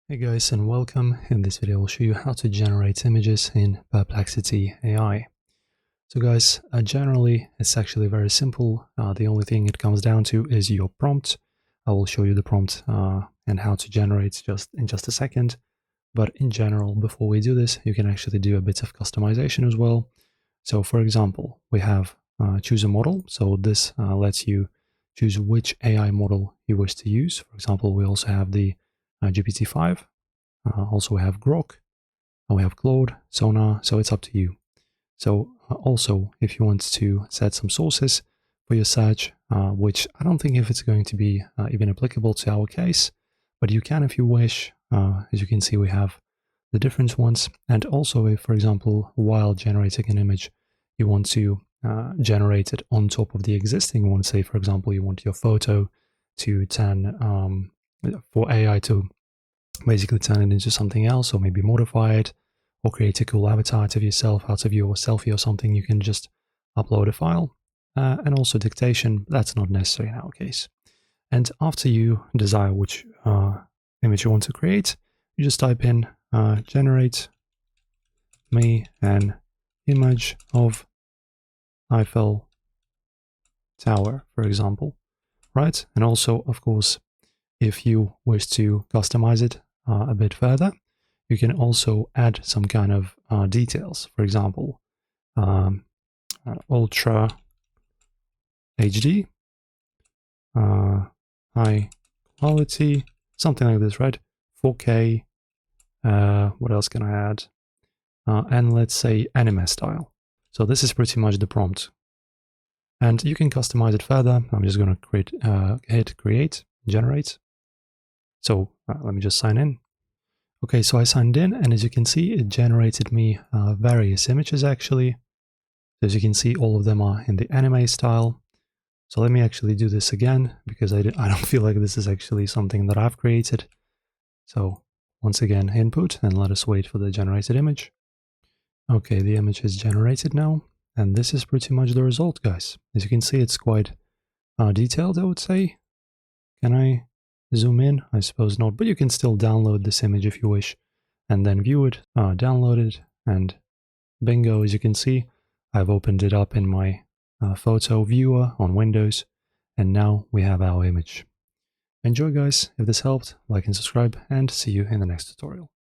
Hey guys, and welcome. In this video I'll show you how to generate images in Perplexity AI. So guys, generally it's actually very simple. The only thing it comes down to is your prompt. I will show you the prompt and how to generate in just a second. But in general, before we do this, you can actually do a bit of customization as well. So for example, we have choose a model. So this lets you choose which AI model you wish to use. For example, we also have the GPT-5. Also, we have Grok, we have Claude, Sonar, so it's up to you. So also, if you want to set some sources for your search, which I don't think if it's going to be even applicable to our case, but you can if you wish. As you can see, we have the different ones. And also if, for example, while generating an image, you want to generate it on top of the existing one. Say, for example, you want your photo to turn, for AI to basically turn it into something else, or maybe modify it, or create a cool avatar of yourself out of your selfie or something. You can just upload a file. And also dictation, that's not necessary in our case. And after you desire which image you want to create, you just type in generate me an image of Eiffel Tower, for example, right? And also, of course, if you wish to customize it a bit further, you can also add some kind of details. For example, Ultra HD, high quality, something like this, right? 4K. What else can I add? And let's say anime style. So this is pretty much the prompt. And you can customize it further. I'm just going to hit create, generate. So let me just sign in. Okay, so I signed in, and as you can see, it generated me various images actually. As you can see, all of them are in the anime style. So let me actually do this again, because I don't feel like this is actually something that I've created. So once again, input, and let us wait for the generated image. Okay, the image is generated now, and this is pretty much the result, guys. As you can see, it's quite detailed, I would say. Can I zoom in? I suppose not, but you can still download this image if you wish, and then view it, download it, and bingo, as you can see, I've opened it up in my photo viewer on Windows, and now we have our image. Enjoy, guys. If this helped, like and subscribe, and see you in the next tutorial.